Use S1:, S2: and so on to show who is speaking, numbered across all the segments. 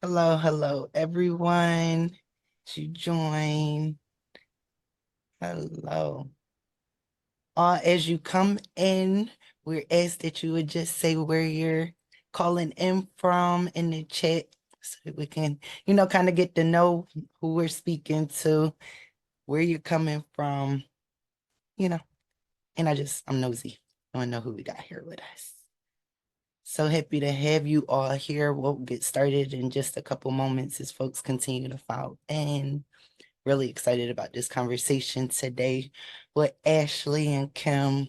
S1: Hello, hello, everyone. To join. Hello. As you come in, we're asked that you would just say where you're calling in from in the chat so that we can, kind of get to know who we're speaking to, where you're coming from, you know. And I'm nosy. I want to know who we got here with us. So happy to have you all here. We'll get started in just a couple moments as folks continue to file in. Really excited about this conversation today with Ashley and Kim.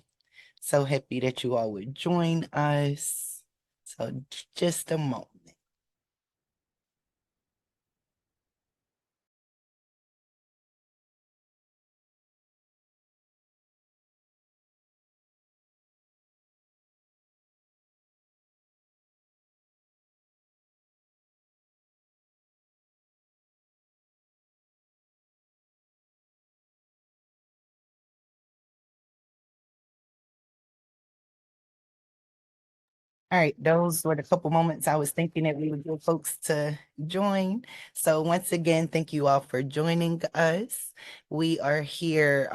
S1: So happy that you all would join us. So just a moment. All right, those were the couple moments I was thinking that we would give folks to join. So once again, thank you all for joining us. We are here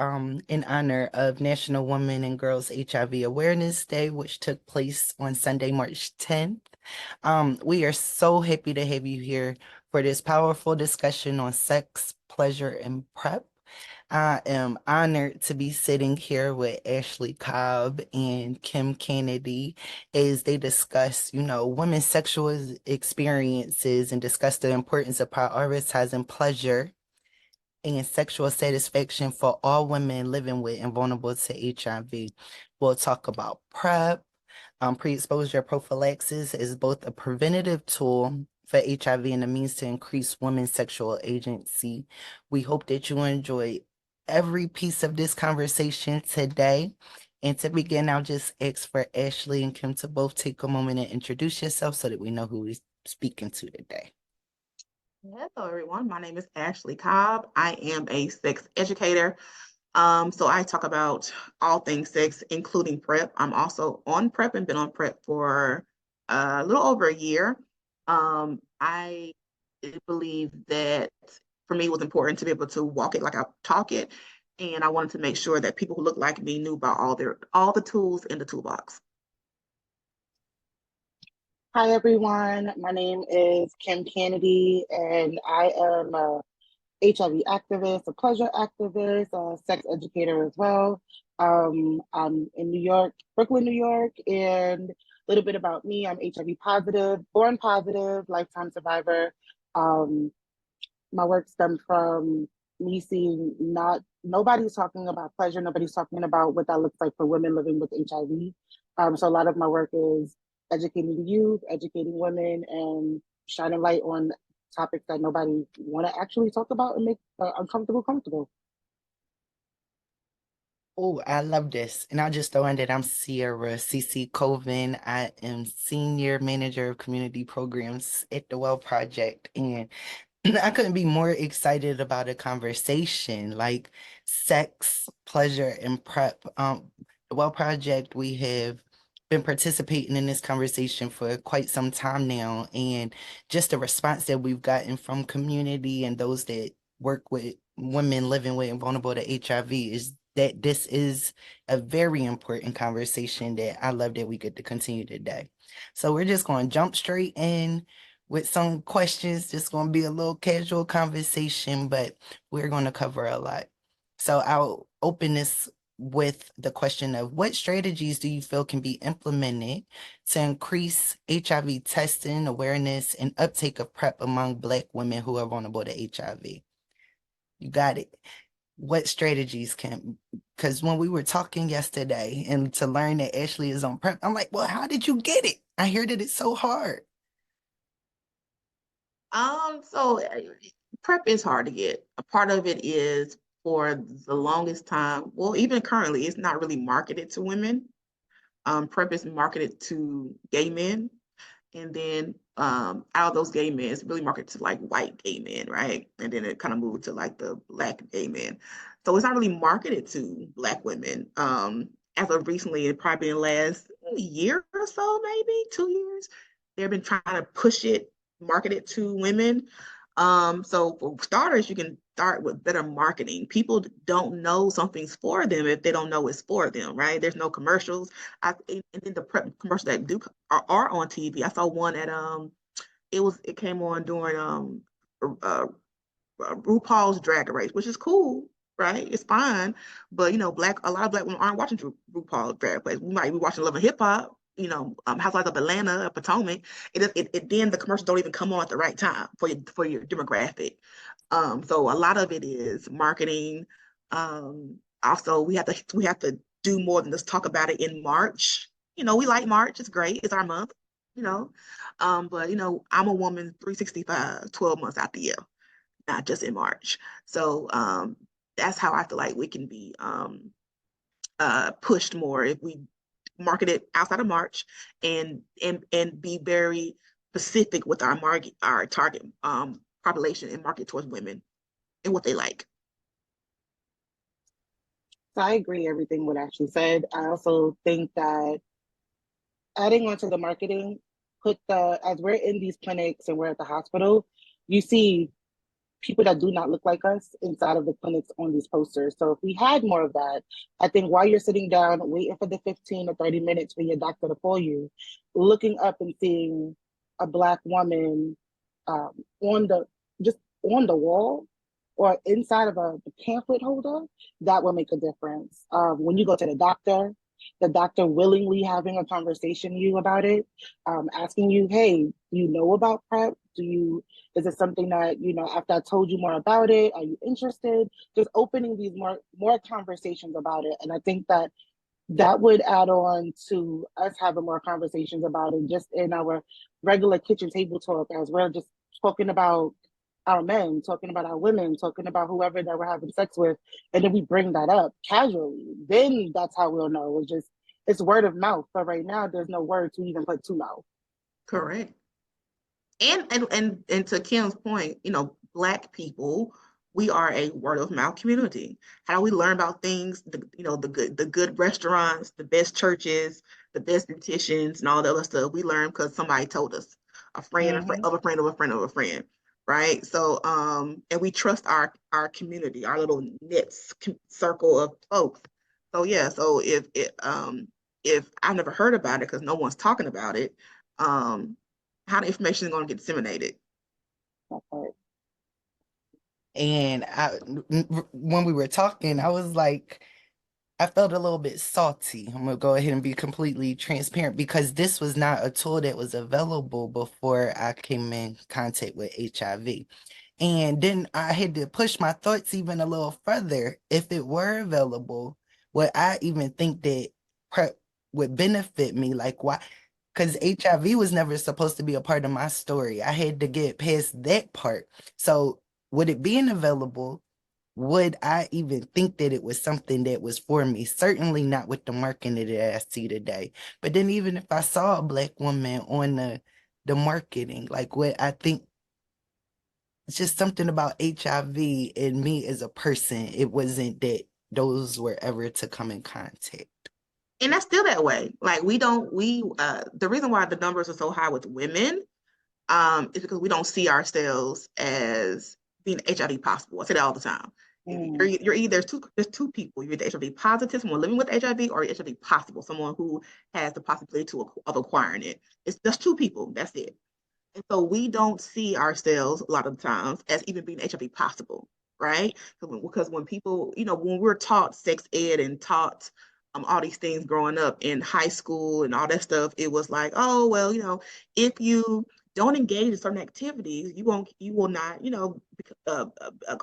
S1: in honor of National Women and Girls HIV Awareness Day, which took place on Sunday, March 10th. We are so happy to have you here for this powerful discussion on sex, pleasure, and PrEP. I am honored to be sitting here with Ashley Cobb and Kim Canady as they discuss, women's sexual experiences and discuss the importance of prioritizing pleasure and sexual satisfaction for all women living with and vulnerable to HIV. We'll talk about PrEP, pre-exposure prophylaxis is both a preventative tool for HIV and a means to increase women's sexual agency. We hope that you enjoy every piece of this conversation today. And to begin, I'll just ask for Ashley and Kim to both take a moment and introduce yourself so that we know who we're speaking to today.
S2: Hello, everyone. My name is Ashley Cobb. I am a sex educator. So I talk about all things sex, including PrEP. I'm also on PrEP and been on PrEP for a little over a year. I believe that for me it was important to be able to walk it like I talk it, and I wanted to make sure that people who look like me knew about all the tools in the toolbox.
S3: Hi, everyone. My name is Kim Canady, and I am a HIV activist, a pleasure activist, a sex educator as well. I'm in New York, Brooklyn, New York, and a little bit about me. I'm HIV positive, born positive, lifetime survivor. Um, my work stemmed from me seeing nobody's talking about pleasure, nobody's talking about what that looks like for women living with HIV. So a lot of my work is educating the youth, educating women, and shining light on topics that nobody want to actually talk about and make uncomfortable comfortable.
S1: Oh, I love this. And I'll just throw in that I'm Ciarra CC Covin. I am Senior Manager of Community Programs at the Well Project. And I couldn't be more excited about a conversation like sex, pleasure, and PrEP. The Well Project, we have been participating in this conversation for quite some time now, and just the response that we've gotten from community and those that work with women living with and vulnerable to HIV is that this is a very important conversation that I love that we get to continue today. So we're just going to jump straight in with some questions. Just going to be a little casual conversation, but we're going to cover a lot. So I'll open this with the question of what strategies do you feel can be implemented to increase HIV testing, awareness, and uptake of PrEP among Black women who are vulnerable to HIV? You got it. What strategies can, because when we were talking yesterday and to learn that Ashley is on PrEP, I'm like, well, how did you get it? I hear that it's so hard.
S2: So PrEP is hard to get. A part of it is for the longest time, well, even currently, it's not really marketed to women. PrEP is marketed to gay men. And then out of those gay men, it's really marketed to like white gay men, right? And then it kind of moved to like the Black gay men. So it's not really marketed to Black women. As of recently, it probably in the last year or so, maybe 2 years, they've been trying to push it marketed to women. So for starters, you can start with better marketing. People don't know something's for them if they don't know it's for them, right? There's no commercials. And then the PrEP commercials that are on TV. I saw one at it came on during uh, RuPaul's Drag Race, which is cool, right? It's fine, but a lot of black women aren't watching RuPaul's Drag Race. We might be watching Love and Hip Hop, Housewives of Atlanta, Potomac. Then the commercials don't even come on at the right time for your demographic. So a lot of it is marketing. Also, we have to do more than just talk about it in March. We like March. It's great. It's our month. You know, but I'm a woman 365, 12 months out the year, not just in March. So that's how I feel like we can be pushed more if we market it outside of March and be very specific with our target population and market towards women and what they like.
S3: So I agree everything what Ashley said. I also think that adding on to the marketing, as we're in these clinics and we're at the hospital, you see people that do not look like us inside of the clinics on these posters. So if we had more of that, I think while you're sitting down waiting for the 15 or 30 minutes for your doctor to call you, looking up and seeing a Black woman um, on the just on the wall or inside of a pamphlet holder, that will make a difference. When you go to the doctor willingly having a conversation with you about it, asking you, hey, do you know about PrEP? Is it something that, after I told you more about it, are you interested? Just opening these more conversations about it. And I think that would add on to us having more conversations about it just in our regular kitchen table talk, as we're just talking about our men, talking about our women, talking about whoever that we're having sex with, and then we bring that up casually. Then that's how we'll know. It's word of mouth. But right now, there's no word to even put to mouth.
S2: Correct. And to Kim's point, Black people, we are a word of mouth community. How do we learn about things? The good restaurants, the best churches, the best beauticians, and all the other stuff. We learn because somebody told us, a friend, a friend
S3: Mm-hmm.
S2: of a friend of a friend of a friend, right? So and we trust our community, our little knit circle of folks. So yeah, so if I've never heard about it because no one's talking about it, um how the information is going to get disseminated.
S3: Okay.
S1: And when we were talking, I was like, I felt a little bit salty. I'm gonna go ahead and be completely transparent because this was not a tool that was available before I came in contact with HIV. And then I had to push my thoughts even a little further. If it were available, would I even think that PrEP would benefit me? Like, why? Because HIV was never supposed to be a part of my story. I had to get past that part. So, would it being available, would I even think that it was something that was for me? Certainly not with the marketing that I see today. But then even if I saw a Black woman on the marketing, like what I think it's just something about HIV and me as a person. It wasn't that those were ever to come in contact.
S2: And that's still that way. Like the reason why the numbers are so high with women is because we don't see ourselves as being HIV possible. I say that all the time.
S3: Mm.
S2: You're either there's two people. You're either HIV positive, someone living with HIV, or HIV possible, someone who has the possibility of acquiring it. It's just two people. That's it. And so we don't see ourselves a lot of the times as even being HIV possible, right? Because when people, when we're taught sex ed and taught all these things growing up in high school and all that stuff, it was like, oh, well, if you don't engage in certain activities, you will not,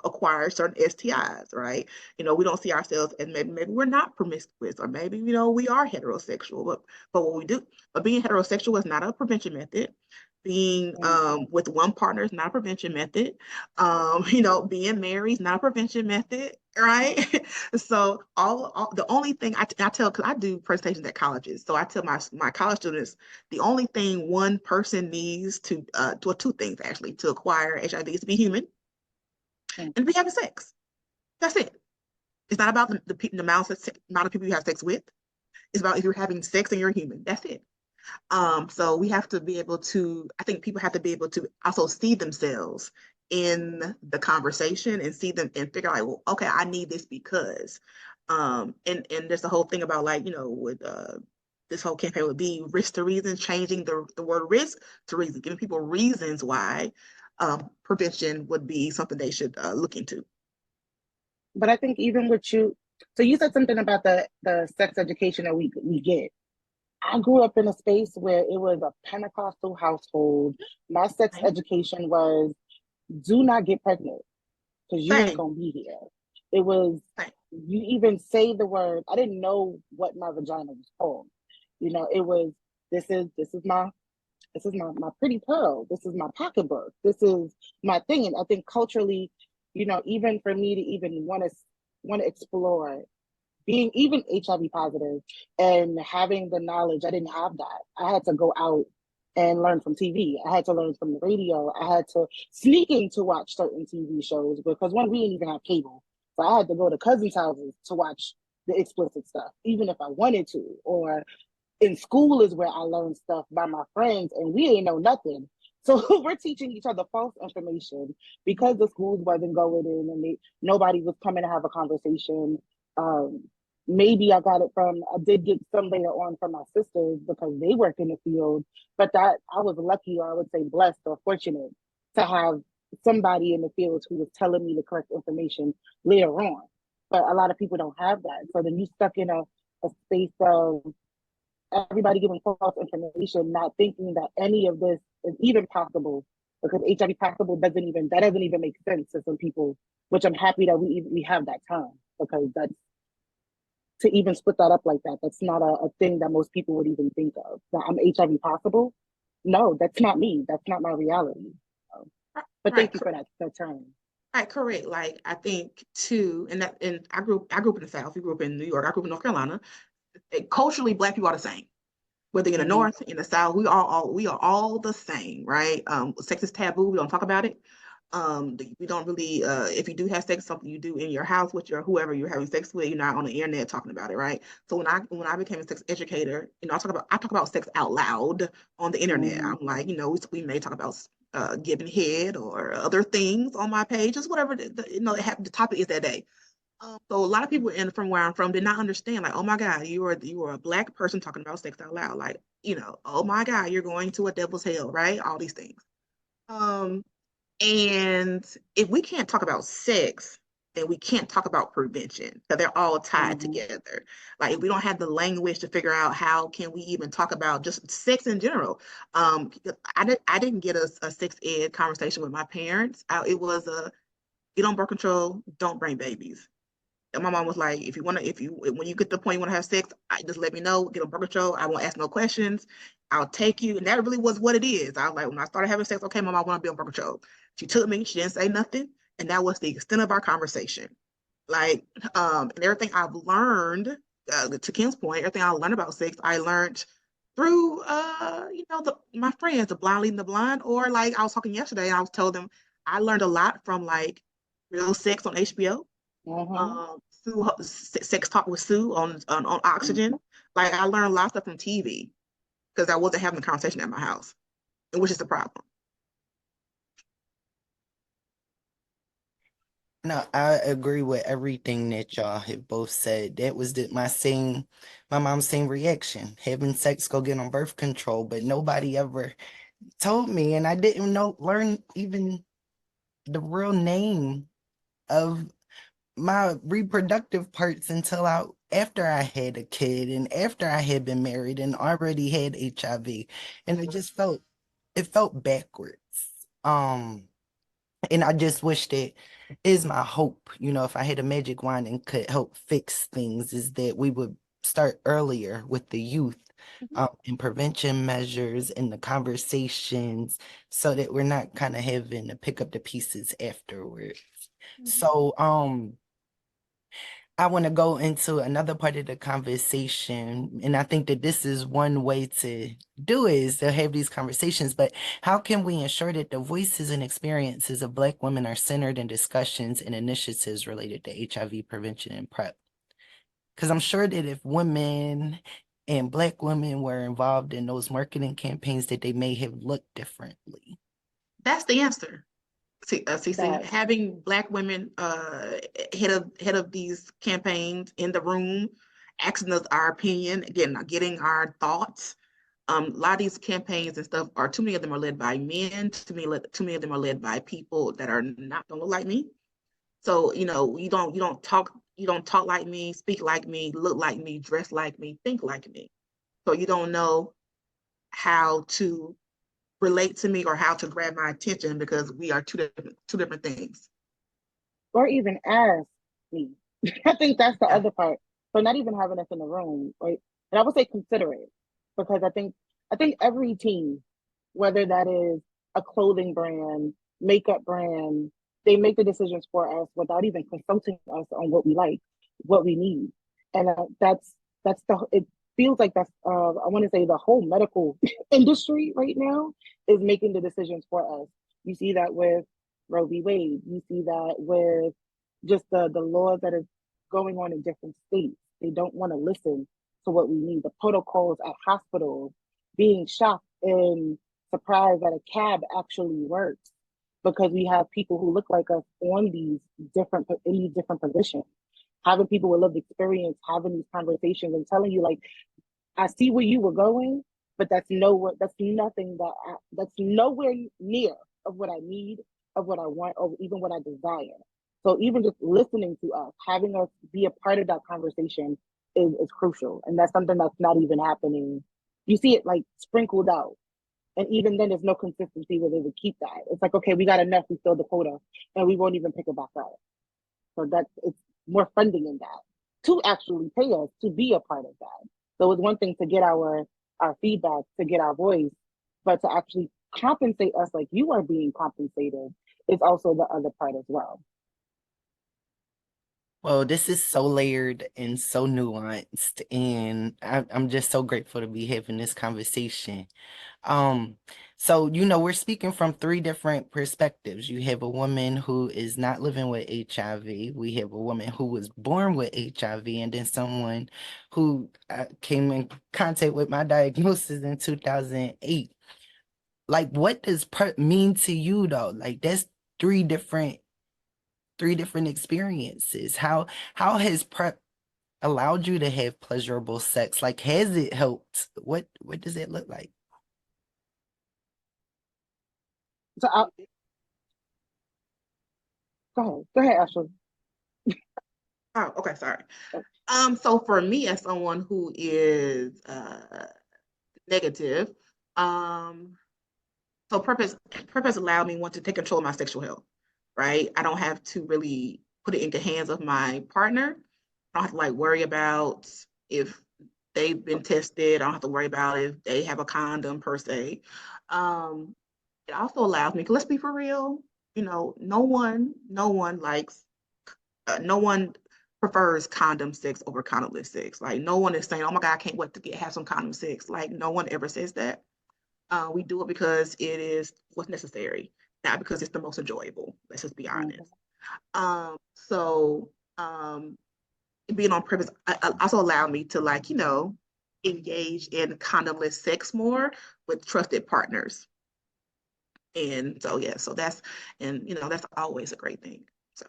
S2: acquire certain STIs, right? We don't see ourselves as maybe we're not promiscuous, or maybe, we are heterosexual, but what we do, but being heterosexual is not a prevention method. Being
S3: Mm.
S2: with one partner is not a prevention method. Being married is not a prevention method, right? So the only thing I tell, because I do presentations at colleges, so I tell my college students the only thing one person needs to two things actually to acquire HIV is to be human
S3: Mm.
S2: and to be having sex. That's it. It's not about the amount of people you have sex with. It's about if you're having sex and you're human. That's it. So we have to be able to, I think people have to be able to also see themselves in the conversation and see them and figure out, like, well, okay, I need this because, and there's the whole thing about like, with this whole campaign would be risk to reason, changing the word risk to reason, giving people reasons why prevention would be something they should look into.
S3: But I think even with you, so you said something about the sex education that we get. I grew up in a space where it was a Pentecostal household. My sex
S2: Same,
S3: education was do not get pregnant because you ain't
S2: same,
S3: gonna be here. It was
S2: same.
S3: you even say the word. I didn't know what my vagina was called. It was this is my pretty pearl. This is my pocketbook. This is my thing. And I think culturally, even for me to even want to explore being even HIV positive and having the knowledge, I didn't have that. I had to go out and learn from TV. I had to learn from the radio. I had to sneak in to watch certain TV shows because one, we didn't even have cable. So I had to go to cousins' houses to watch the explicit stuff, even if I wanted to. Or in school is where I learned stuff by my friends, and we ain't know nothing. So we're teaching each other false information because the schools wasn't going in and nobody was coming to have a conversation. Um, Maybe I did get some later on from my sisters because they work in the field, but that I was lucky, or I would say blessed or fortunate to have somebody in the field who was telling me the correct information later on. But a lot of people don't have that. So then you stuck in a space of everybody giving false information, not thinking that any of this is even possible because HIV possible doesn't even make sense to some people, which I'm happy that we have that term because that's to even split that up like that. That's not a thing that most people would even think of. That I'm HIV possible. No, that's not me. That's not my reality. So, but
S2: Right,
S3: thank you for that term.
S2: right, correct. Like I think too, and I grew up in the South. You grew up in New York. I grew up in North Carolina. Culturally, Black people are the same. Whether in the
S3: Mm-hmm.
S2: North, in the South, we are all the same, right? Sex is taboo. We don't talk about it. We don't really. If you do have sex, something you do in your house with your whoever you're having sex with, you're not on the internet talking about it, right? So when I became a sex educator, I talk about sex out loud on the internet.
S3: Mm-hmm.
S2: I'm like, we may talk about giving head or other things on my pages, whatever the topic is that day. So a lot of people from where I'm from did not understand, like, oh my God, you are a Black person talking about sex out loud. Like, oh my God, you're going to a devil's hell, right? All these things. Um, and if we can't talk about sex, then we can't talk about prevention because they're all tied
S3: Mm-hmm.
S2: together. Like if we don't have the language to figure out how can we even talk about just sex in general. I didn't get a sex ed conversation with my parents. It was a get on birth control, don't bring babies. And my mom was like, when you get to the point you want to have sex, just let me know, get on birth control. I won't ask no questions. I'll take you. And that really was what it is. I was like, when I started having sex, okay, mom, I want to be on birth control. She took me, she didn't say nothing. And that was the extent of our conversation. Like, and everything I've learned, to Kim's point, everything I learned about sex, I learned through, my friends, the blind leading the blind, or like I was talking yesterday, and I was telling them I learned a lot from like Real Sex on HBO,
S3: Mm-hmm.
S2: Sex Talk with Sue on Oxygen. Like I learned a lot of stuff from TV because I wasn't having a conversation at my house, which is the problem.
S1: No, I agree with everything that y'all have both said. That was my mom's same reaction. Having sex, go get on birth control, but nobody ever told me, and I didn't learn even the real name of my reproductive parts until after I had a kid and after I had been married and already had HIV. And it felt backwards. Um, and I just wish that is my hope, if I had a magic wand and could help fix things, is that we would start earlier with the youth, and prevention measures and the conversations so that we're not kind of having to pick up the pieces afterwards.
S2: Mhm.
S1: So, I want to go into another part of the conversation, and I think that this is one way to do it, is to have these conversations. But how can we ensure that the voices and experiences of Black women are centered in discussions and initiatives related to HIV prevention and PrEP? Because I'm sure that if women and Black women were involved in those marketing campaigns, that they may have looked differently.
S2: That's the answer. CC,
S3: That
S2: having Black women head of these campaigns in the room, asking us our opinion, again, getting our thoughts. A lot of these campaigns and stuff are, too many of them are led by men. Too many of them are led by people that are not gonna look like me. So, you don't talk like me, speak like me, look like me, dress like me, think like me. So you don't know how to relate to me or how to grab my attention, because we are two different things.
S3: or even ask me. I think that's the
S2: Yeah.
S3: other part. So not even having us in the room, right? And I would say consider it, because I think every team, whether that is a clothing brand, makeup brand, they make the decisions for us without even consulting us on what we like, what we need, and that's the it feels like that's I want to say the whole medical industry right now is making the decisions for us. You see that with Roe v. Wade. You see that with just the laws that are going on in different states. They don't want to listen to what we need. The protocols at hospitals, being shocked and surprised that a cab actually works because we have people who look like us on these different in these different positions. Having people with lived experience having these conversations and telling you like, I see where you were going, but that's nothing that's nowhere near of what I need, of what I want, or even what I desire. So even just listening to us, having us be a part of that conversation is crucial. And that's something that's not even happening. You see it like sprinkled out. And even then there's no consistency where they would keep that. It's like, okay, we got enough, we filled the quota, and we won't even pick it back up. So that's it's more funding in that to actually pay us to be a part of that. So it's one thing to get our feedback, to get our voice, but to actually compensate us like you are being compensated is also the other part as well.
S1: Well, this is so layered and so nuanced, and I'm just so grateful to be having this conversation. Um, so we're speaking from three different perspectives. You have a woman who is not living with HIV. We have a woman who was born with HIV, and then someone who came in contact with my diagnosis in 2008. Like, what does PrEP mean to you, though? Like, that's three different experiences. How has PrEP allowed you to have pleasurable sex? Like, has it helped? What does it look like?
S3: So go ahead, Ashley.
S2: Oh, okay, sorry. So for me, as someone who is negative, um, so purpose allowed me to take control of my sexual health, right? I don't have to really put it in the hands of my partner. I don't have to like worry about if they've been tested. I don't have to worry about if they have a condom per se. Um, it also allows me, 'cause let's be for real, no one likes, no one prefers condom sex over condomless sex. Like no one is saying, "Oh my God, I can't wait to have some condom sex." Like no one ever says that. We do it because it is what's necessary, not because it's the most enjoyable. Let's just be honest.
S3: Mhm.
S2: So being on purpose also allowed me to engage in condomless sex more with trusted partners. And so yeah, that's always a great thing. So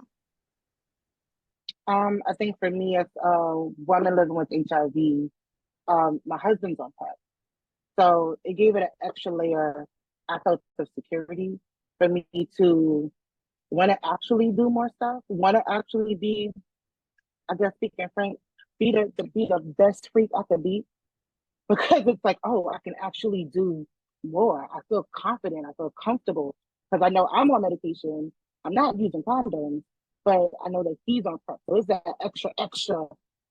S3: I think for me as a woman living with HIV, my husband's on PrEP. So it gave it an extra layer, I felt, of security for me to want to actually do more stuff, want to actually be, I guess, speaking frank, be the best freak I could be. Because it's like, oh, I can actually do more. I feel confident. I feel comfortable because I know I'm on medication. I'm not using condoms, but I know that he's on PrEP. So it's that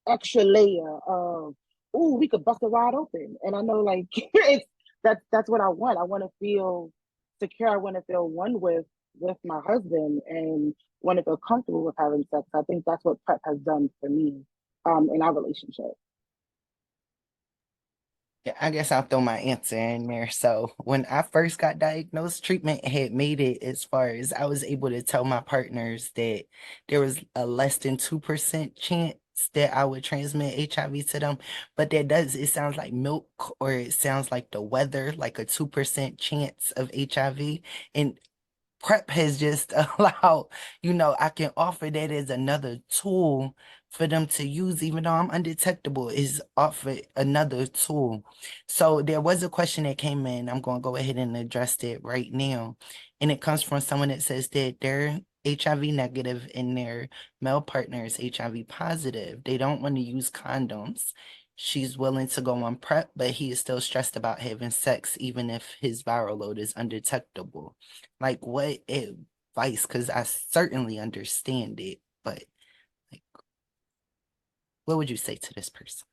S3: extra layer of, oh, we could bust it wide open. And I know like it's that's what I want. I want to feel secure. I want to feel one with my husband and want to feel comfortable with having sex. I think that's what PrEP has done for me in our relationship.
S1: Yeah, I guess I'll throw my answer in there. So when I first got diagnosed, treatment had made it as far as I was able to tell my partners that there was a less than 2% chance that I would transmit HIV to them, but it sounds like milk, or it sounds like the weather, like a 2% chance of HIV. And PrEP has just allowed, I can offer that as another tool for them to use, even though I'm undetectable, is offer another tool. So there was a question that came in. I'm going to go ahead and address it right now. And it comes from someone that says that they're HIV negative and their male partner is HIV positive. They don't want to use condoms. She's willing to go on PrEP, but he is still stressed about having sex, even if his viral load is undetectable. Like, what advice? Because I certainly understand it, but like, what would you say to this person?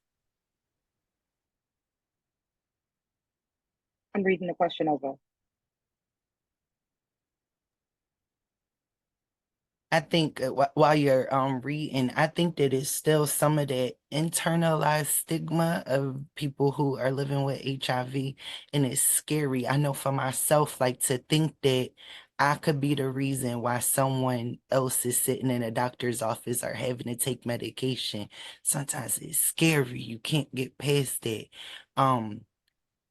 S3: I'm reading the question over.
S1: I think while you're reading, I think that it's still some of that internalized stigma of people who are living with HIV, and it's scary. I know for myself, like, to think that I could be the reason why someone else is sitting in a doctor's office or having to take medication. Sometimes it's scary. You can't get past that. Um,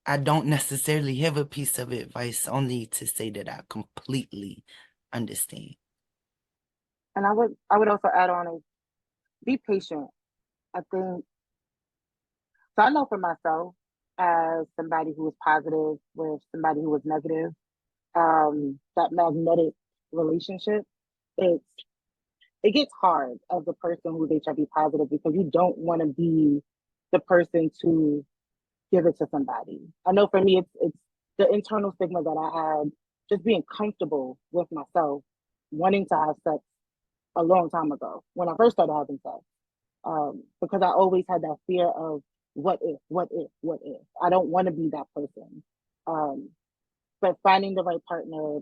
S1: I don't necessarily have a piece of advice, only to say that I completely understand.
S3: And I would also add on is be patient. I think so. I know for myself, as somebody who was positive with somebody who was negative, that magnetic relationship, it's it gets hard as a person who's HIV positive because you don't want to be the person to give it to somebody. I know for me, it's the internal stigma that I had just being comfortable with myself, wanting to have sex a long time ago when I first started having sex, because I always had that fear of what if, what if, what if. I don't want to be that person. Um, but finding the right partner,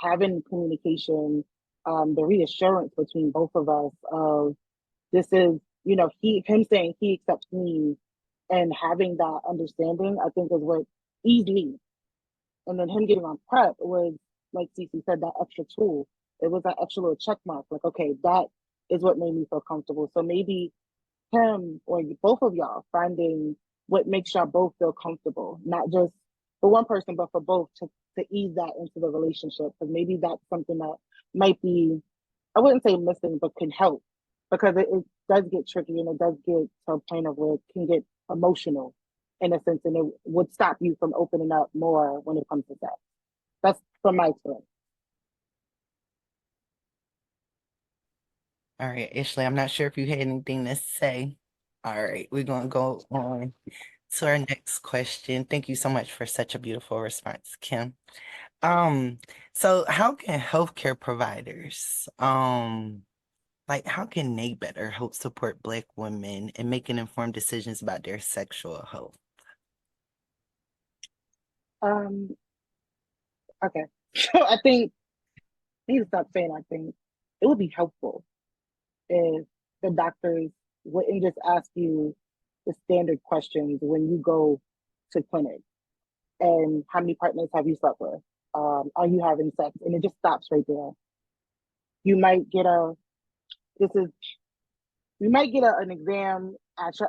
S3: having communication, the reassurance between both of us of this is, him saying he accepts me and having that understanding, I think is what eased me. And then him getting on PrEP was, like Cece said, that extra tool. It was that extra little check mark. Like, okay, that is what made me feel comfortable. So maybe him or both of y'all finding what makes y'all both feel comfortable, not just for one person, but for both to ease that into the relationship. Because maybe that's something that might be, I wouldn't say missing, but can help because it does get tricky and it does get to a point of where it can get emotional in a sense, and it would stop you from opening up more when it comes to sex. That's from my experience.
S1: All right, Ashley, I'm not sure if you had anything to say. All right, we're going to go on to our next question. Thank you so much for such a beautiful response, Kim. Um, so how can healthcare providers, like, how can they better help support Black women in making informed decisions about their sexual health?
S3: Um, okay. So I think I need to stop saying I think it would be helpful if the doctors wouldn't just ask you the standard questions when you go to clinic and how many partners have you slept with? Are you having sex? And it just stops right there. You might get this is you might get an exam.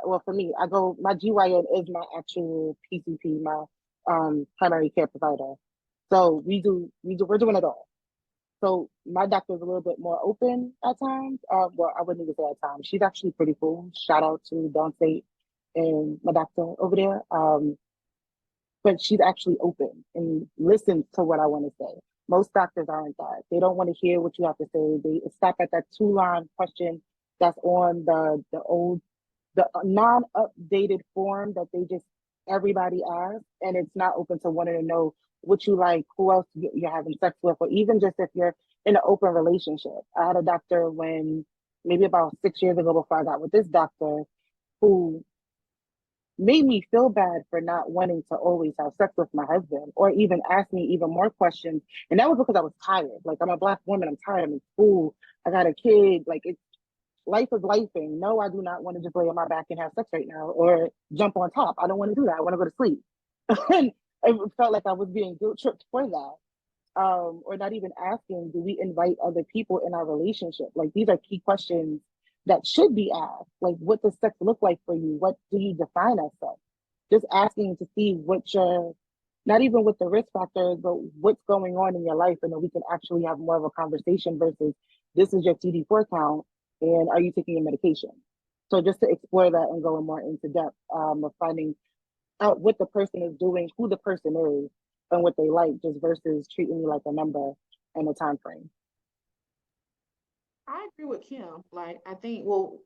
S3: Well, for me, my GYN is my actual PCP, my primary care provider. So we're doing it all. So my doctor's a little bit more open at times. Well, I wouldn't even say at times. She's actually pretty cool. Shout out to Dawn State and my doctor over there. But she's actually open and listens to what I want to say. Most doctors aren't that. They don't want to hear what you have to say. They stop at that two-line question that's on the non-updated form that they just everybody asks, and it's not open to wanting to know what you like, who else you're having sex with, or even just if you're in an open relationship. I had a doctor when maybe about 6 years ago before I got with this doctor who made me feel bad for not wanting to always have sex with my husband or even ask me even more questions. And that was because I was tired. Like, I'm a Black woman, I'm tired, I'm in school, I got a kid, like it's life is life. And no, I do not want to just lay on my back and have sex right now or jump on top. I don't want to do that. I want to go to sleep. And it felt like I was being guilt tripped for that. Or not even asking, do we invite other people in our relationship? Like, these are key questions that should be asked. Like, what does sex look like for you? What do you define as sex? Just asking to see what your, not even with the risk factors, but what's going on in your life, and then we can actually have more of a conversation versus this is your CD4 count, and are you taking your medication? So just to explore that and go more into depth of finding out what the person is doing, who the person is, and what they like, just versus treating me like a number and a time frame.
S2: I agree with Kim. Like, I think, well,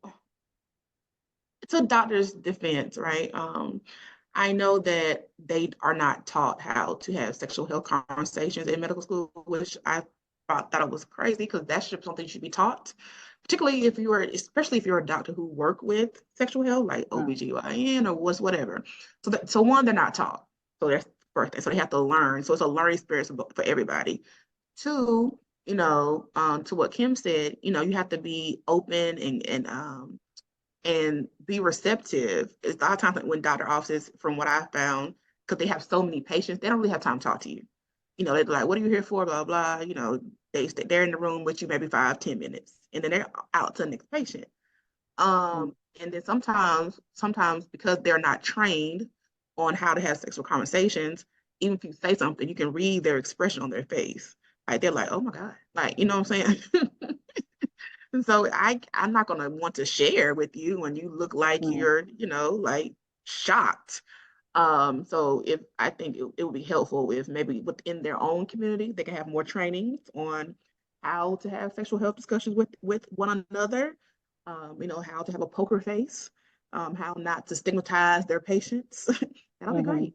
S2: it's a doctor's defense, right? I know that they are not taught how to have sexual health conversations in medical school, which I thought it was crazy because that's something you should be taught, particularly if you are, especially if you're a doctor who work with sexual health, like OBGYN or whatever. So one, they're not taught. So that's the first thing. So they have to learn. So it's a learning experience for everybody. Two, to what Kim said, you have to be open and be receptive. It's a lot of times like when doctor offices, from what I found, because they have so many patients, they don't really have time to talk to you. They're like, what are you here for? Blah, blah. They're in the room with you maybe 5, 10 minutes, and then they're out to the next patient. And then sometimes because they're not trained on how to have sexual conversations, even if you say something, you can read their expression on their face. Like they're like, oh my God. Like, you know what I'm saying? And so I'm not gonna want to share with you when you look like you're, like shocked. So if I think it would be helpful if maybe within their own community they can have more trainings on how to have sexual health discussions with one another, how to have a poker face, how not to stigmatize their patients. That'll be
S3: Mm-hmm.
S2: great.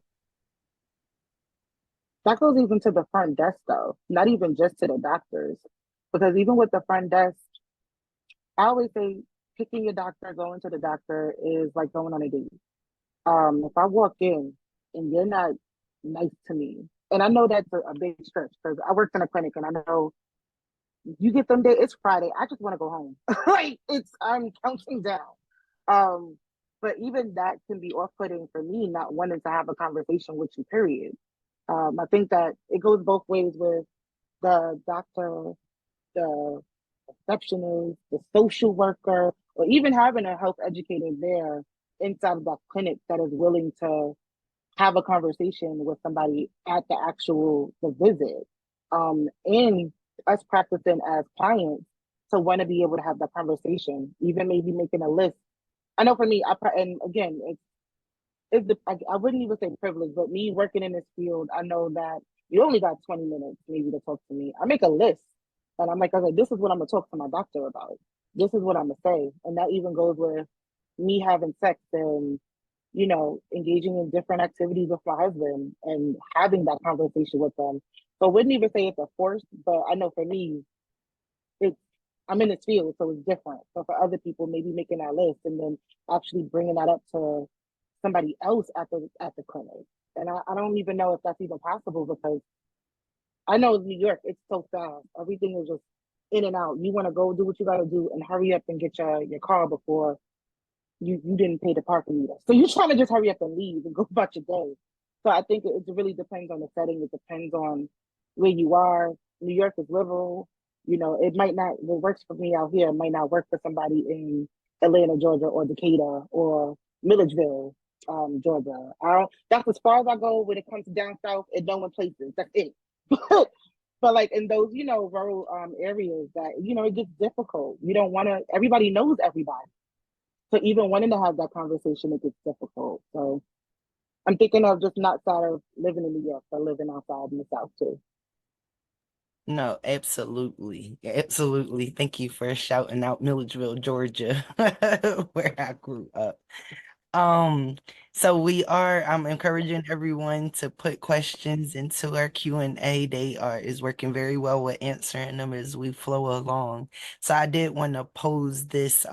S3: That goes even to the front desk, though, not even just to the doctors. Because even with the front desk, I always say picking your doctor, going to the doctor is like going on a date. If I walk in and you're not nice to me, and I know that's a big stretch because I worked in a clinic and I know you get them there, it's Friday. I just want to go home. Like I'm counting down. Um, but even that can be off-putting for me, not wanting to have a conversation with you, period. I think that it goes both ways with the doctor, the receptionist, the social worker, or even having a health educator there inside of that clinic that is willing to have a conversation with somebody at the visit. And us practicing as clients to want to be able to have that conversation, even maybe making a list. I know for me, and again, I wouldn't even say privilege, but me working in this field, I know that you only got 20 minutes maybe to talk to me. I make a list and I'm like, okay, this is what I'm gonna talk to my doctor about. This is what I'm gonna say. And that even goes with me having sex and, engaging in different activities with my husband and having that conversation with them. So I wouldn't even say it's a force, but I know for me, it's I'm in this field, so it's different. So for other people, maybe making that list and then actually bringing that up to somebody else at the clinic. And I don't even know if that's even possible because I know in New York, it's so fast. Everything is just in and out. You want to go do what you got to do and hurry up and get your car before you didn't pay the parking meter. So you're trying to just hurry up and leave and go about your day. So I think it really depends on the setting. It depends on where you are. New York is liberal. It might not, what works for me out here might not work for somebody in Atlanta, Georgia, or Decatur, or Milledgeville, Georgia. That's as far as I go when it comes to down south and knowing places. That's it. But like in those, rural areas that, it gets difficult. You don't want to, everybody knows everybody. So even wanting to have that conversation, it gets difficult. So I'm thinking of just not sort of living in New York, but living outside in the South too.
S1: No, absolutely. Absolutely. Thank you for shouting out Milledgeville, Georgia, where I grew up. Um, so I'm encouraging everyone to put questions into our Q&A. Is working very well with answering them as we flow along. So I did want to pose this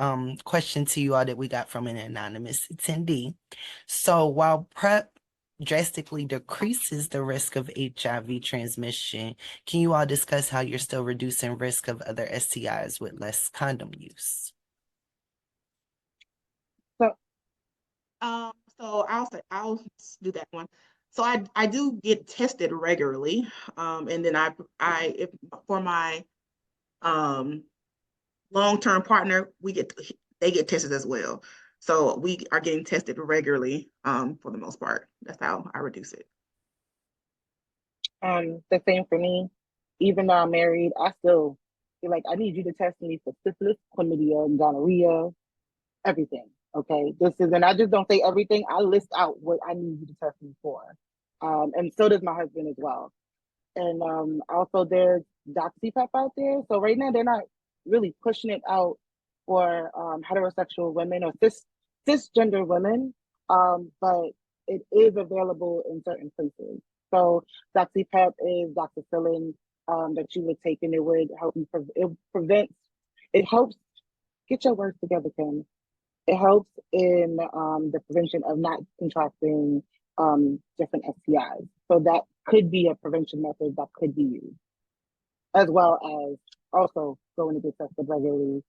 S1: question to you all that we got from an anonymous attendee. So while PrEP drastically decreases the risk of HIV transmission, can you all discuss how you're still reducing risk of other STIs with less condom use?
S3: So
S2: So I'll do that one. So I do get tested regularly, and then if for my um long-term partner, we get they get tested as well. So we are getting tested regularly for the most part. That's how I reduce it.
S3: The same for me. Even though I'm married, I still feel like I need you to test me for syphilis, chlamydia, gonorrhea, everything. Okay. This is, and I just don't say everything. I list out what I need you to test me for. And so does my husband as well. And also there's doxypep out there. So right now they're not really pushing it out for heterosexual women or cisgender women, but it is available in certain places. So doxypep is doxycycline that you would take, and it would help you. It prevents. It helps. Get your words together, Kim. It helps in the prevention of not contracting different STIs. So that could be a prevention method that could be used, as well as also going to get tested regularly,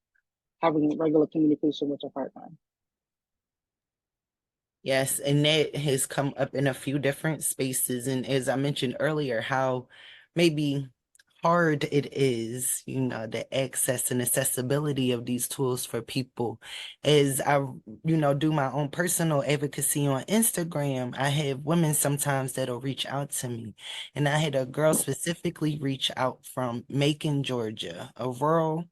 S3: having regular communication with your partner.
S1: Yes, and that has come up in a few different spaces. And as I mentioned earlier, how maybe hard it is, the access and accessibility of these tools for people. As I, do my own personal advocacy on Instagram, I have women sometimes that'll reach out to me. And I had a girl specifically reach out from Macon, Georgia, a rural,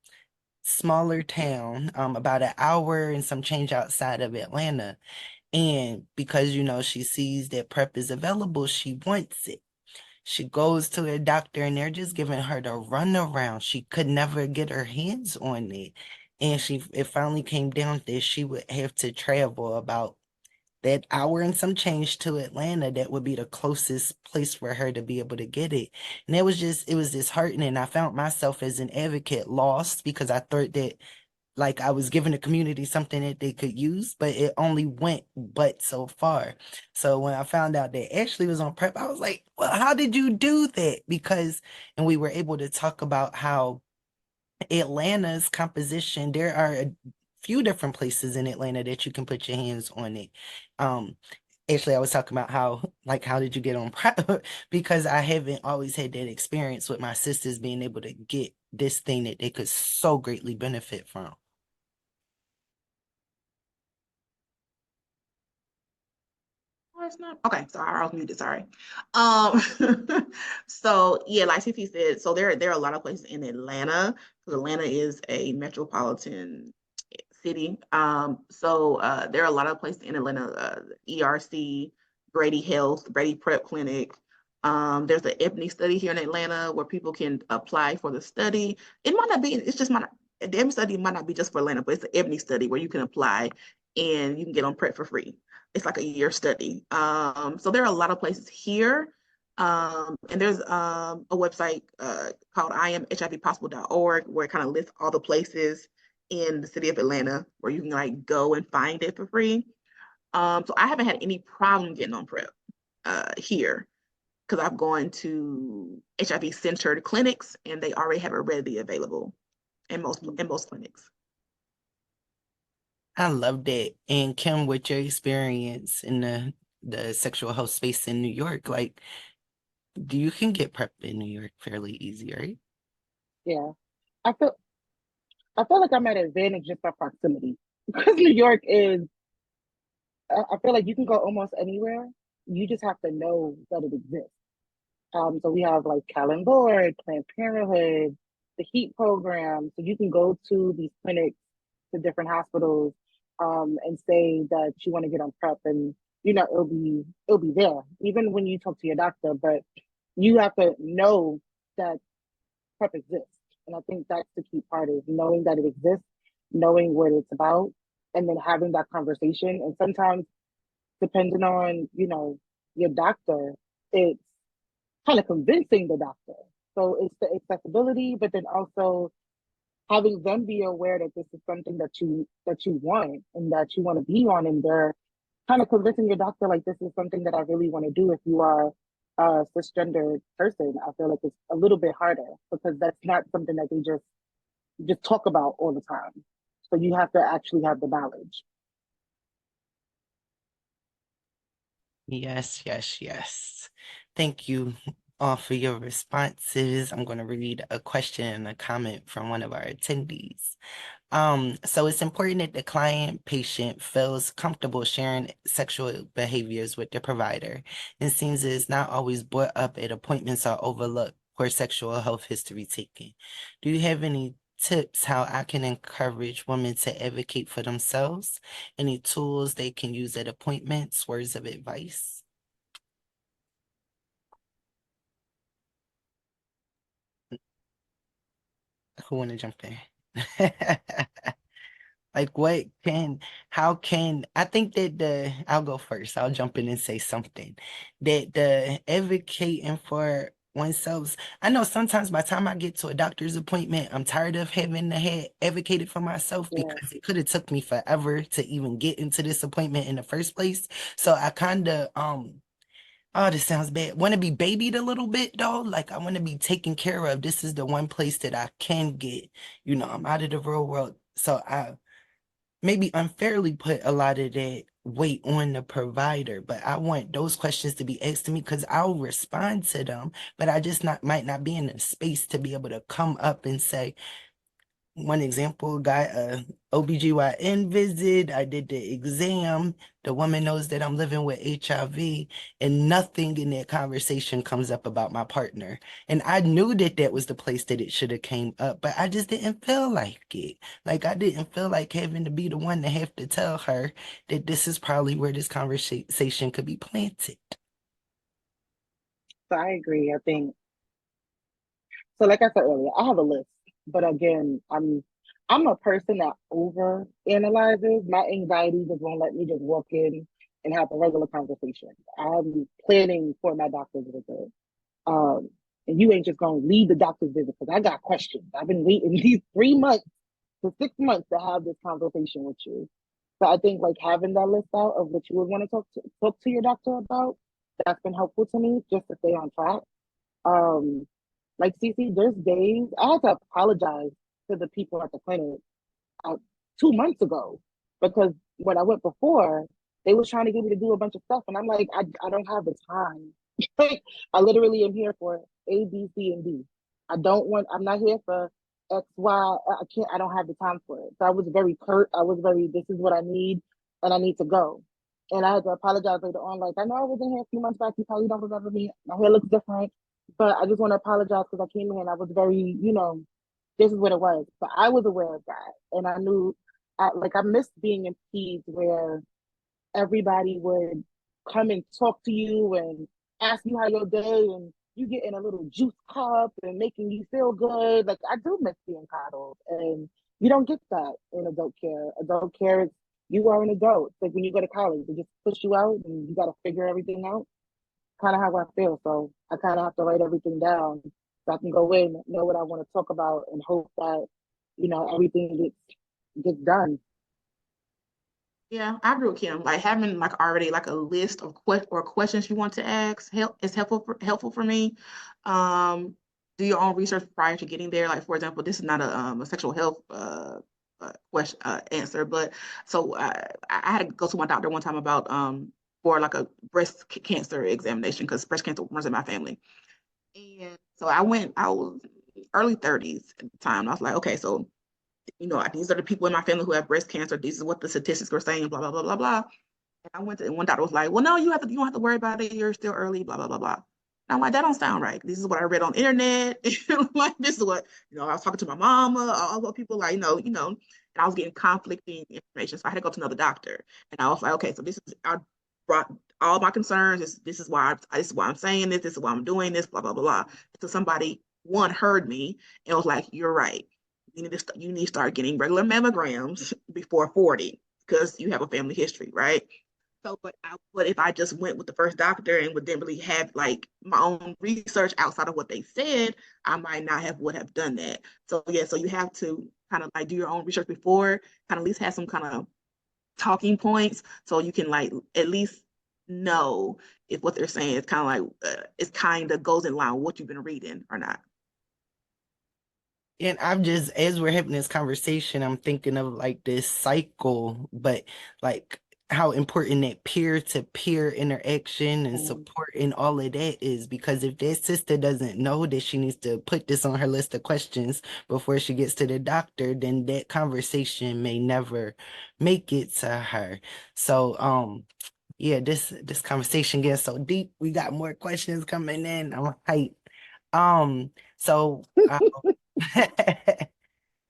S1: smaller town, about an hour and some change outside of Atlanta. And because, she sees that PrEP is available, she wants it. She goes to a doctor and they're just giving her the runaround. She could never get her hands on it. And it finally came down that she would have to travel about that hour and some change to Atlanta. That would be the closest place for her to be able to get it. And it was disheartening. I found myself as an advocate lost because I thought that like I was giving the community something that they could use, but it only went but so far. So when I found out that Ashley was on PrEP, I was like, well, how did you do that? And we were able to talk about how Atlanta's composition, there are a few different places in Atlanta that you can put your hands on it. Um, Actually, I was talking about how did you get on PrEP? Because I haven't always had that experience with my sisters being able to get this thing that they could so greatly benefit from.
S2: Oh, it's not okay. Sorry, I was muted. Sorry. Um, so yeah, like CT said, so there are a lot of places in Atlanta because Atlanta is a metropolitan city. So there are a lot of places in Atlanta, ERC, Brady Health, Brady Prep Clinic. There's an Ebony study here in Atlanta where people can apply for the study. It might not be, it's just might not, the Ebony study might not be just for Atlanta, but it's the Ebony study where you can apply and you can get on PrEP for free. It's like a year study. So there are a lot of places here. And there's a website called IamHIVpossible.org where it kind of lists all the places in the city of Atlanta where you can like go and find it for free. So I haven't had any problem getting on PrEP here because I've gone to HIV centered clinics and they already have it readily available in most clinics.
S1: I love that. And Kim, with your experience in the sexual health space in New York, like you can get PrEP in New York fairly easy, right?
S3: Yeah. I feel I feel like I'm at an advantage just by proximity. Because New York is I feel like you can go almost anywhere. You just have to know that it exists. So we have like Callan Board, Planned Parenthood, the HEAT program. So you can go to these clinics, to different hospitals, and say that you want to get on PrEP, and it'll be there, even when you talk to your doctor. But you have to know that PrEP exists, and I think that's the key part is knowing that it exists, knowing what it's about, and then having that conversation. And sometimes, depending on your doctor, it's kind of convincing the doctor. So it's the accessibility, but then also having them be aware that this is something that you want and that you want to be on, and they're kind of convincing your doctor like this is something that I really want to do. If you are a cisgender person, I feel like it's a little bit harder because that's not something that they just talk about all the time. So you have to actually have the knowledge.
S1: Yes, yes, yes. Thank you all for your responses. I'm going to read a question and a comment from one of our attendees. So it's important that the client patient feels comfortable sharing sexual behaviors with the provider. It seems it's not always brought up at appointments or overlooked for sexual health history taking. Do you have any tips how I can encourage women to advocate for themselves? Any tools they can use at appointments, words of advice? Who want to jump in? Like how can, I think that I'll go first. I'll jump in and say something. That the advocating for oneself, I know sometimes by the time I get to a doctor's appointment, I'm tired of having to have advocated for myself
S3: Yeah.
S1: because it could have took me forever to even get into this appointment in the first place. So I kind of, oh, this sounds bad. Want to be babied a little bit though. Like I want to be taken care of. This is the one place that I can get, I'm out of the real world. So I maybe unfairly put a lot of that weight on the provider, but I want those questions to be asked to me because I'll respond to them, but I just not might not be in a space to be able to come up and say, one example, got a OBGYN visit. I did the exam. The woman knows that I'm living with HIV, and nothing in that conversation comes up about my partner. And I knew that that was the place that it should have came up, but I just didn't feel like it. Like I didn't feel like having to be the one to have to tell her that this is probably where this conversation could be planted.
S3: So I agree. I think so. Like I said earlier, I have a list, but again, I'm a person that over analyzes. My anxiety just won't let me just walk in and have a regular conversation. I'm planning for my doctor's visit. Um, and you ain't just gonna leave the doctor's visit because I got questions. I've been waiting these 3 months to 6 months to have this conversation with you. So I think like having that list out of what you would want to talk to your doctor about, that's been helpful to me just to stay on track. Um, like Cece, there's days I had to apologize to the people at the clinic uh, 2 months ago because when I went before, they was trying to get me to do a bunch of stuff, and I'm like, I don't have the time. I literally am here for A, B, C, and D. I'm not here for X, Y. I can't. I don't have the time for it. So I was very curt. I was very. This is what I need, and I need to go. And I had to apologize later on. Like I know I was in here a few months back. You probably don't remember me. My hair looks different, but I just want to apologize because I came in and I was very, this is what it was. But I was aware of that, and I knew, I missed being in peds where everybody would come and talk to you and ask you how your day and you get in a little juice cup and making you feel good. Like I do miss being coddled, and you don't get that in adult care. Adult care is you are an adult. It's like when you go to college, they just push you out and you got to figure everything out. Kind of how I feel. So I kind of have to write everything down so I can go in, know what I want to talk about, and hope that everything gets done.
S2: Yeah, I agree with Kim. Like having like already like a list of questions you want to ask is helpful for me. Um, do your own research prior to getting there. Like for example, this is not a sexual health question answer, but so I had to go to my doctor one time about for like a breast cancer examination because breast cancer runs in my family. And so I was early 30s at the time. I was like, okay, so these are the people in my family who have breast cancer. This is what the statistics were saying, blah, blah, blah, blah, blah. And I went to, and one doctor was like, well, no, you don't have to worry about it. You're still early, blah, blah, blah, blah. And I'm like, that don't sound right. This is what I read on the internet. Like, this is what, I was talking to my mama, all the people like, and I was getting conflicting information. So I had to go to another doctor. And I was like, okay, so I brought all my concerns. This is why I'm saying this. This is why I'm doing this, blah, blah, blah, blah. So somebody, one, heard me and was like, you're right. You need to start getting regular mammograms before 40 because you have a family history, right? So, but if I just went with the first doctor and would then really have like my own research outside of what they said, I might not would have done that. So yeah, so you have to kind of like do your own research before, kind of at least have some kind of talking points, so you can like at least know if what they're saying is kind of like it's kind of goes in line with what you've been reading or not.
S1: And I'm as we're having this conversation, I'm thinking of like this cycle, but like how important that peer-to-peer interaction and
S3: Mm.
S1: support and all of that is, because if that sister doesn't know that she needs to put this on her list of questions before she gets to the doctor, then that conversation may never make it to her. So yeah, this conversation gets so deep. We got more questions coming in. I'm hyped. So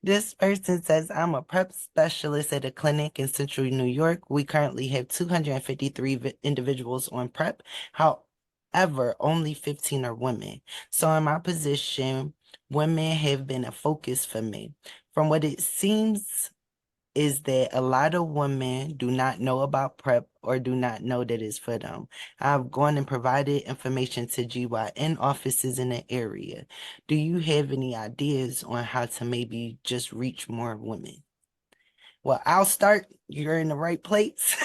S1: this person says, I'm a PrEP specialist at a clinic in Central New York. We currently have 253 individuals on PrEP. However, only 15 are women. So in my position, women have been a focus for me. From what it seems is that a lot of women do not know about PrEP or do not know that it's for them. I've gone and provided information to GYN offices in the area. Do you have any ideas on how to maybe just reach more women? Well, I'll start. You're in the right place.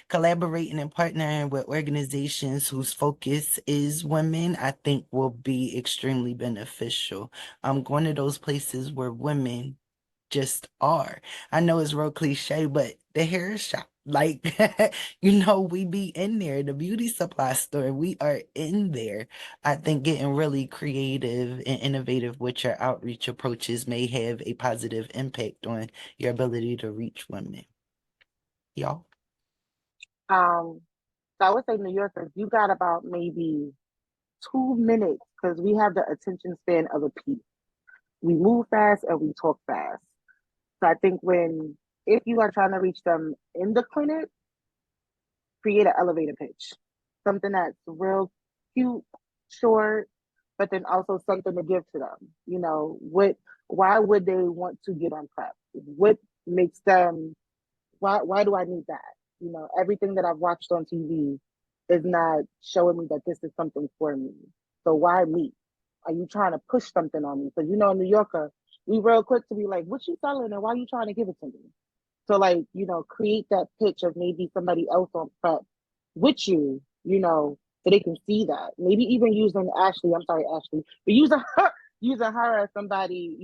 S1: Collaborating and partnering with organizations whose focus is women, I think will be extremely beneficial. I'm going to those places where women just are. I know it's real cliche, but the hair shop, like, we be in there, the beauty supply store, we are in there. I think getting really creative and innovative with your outreach approaches may have a positive impact on your ability to reach women. Y'all?
S3: Um, so I would say New Yorkers, you got about maybe 2 minutes because we have the attention span of a pea. We move fast and we talk fast. So I think if you are trying to reach them in the clinic, create an elevator pitch, something that's real cute, short, but then also something to give to them. Why would they want to get on PrEP? What makes them, why do I need that? Everything that I've watched on TV is not showing me that this is something for me. So why me? Are you trying to push something on me? Because in New Yorker, we real quick to be like, what you selling and why you trying to give it to me? So create that pitch of maybe somebody else on PrEP with so they can see that. Maybe even using Ashley, I'm sorry, Ashley, but using her as somebody,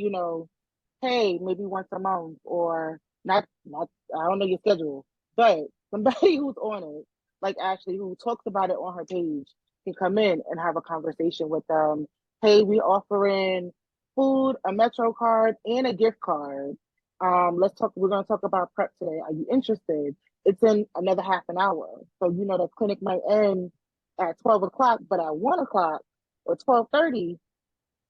S3: hey, maybe once a month or not I don't know your schedule, but somebody who's on it, like Ashley, who talks about it on her page, can come in and have a conversation with them. Hey, we offering food, a Metro card, and a gift card. We're gonna talk about PrEP today. Are you interested? It's in another half an hour. So the clinic might end at 12 o'clock, but at 1 o'clock or 12:30,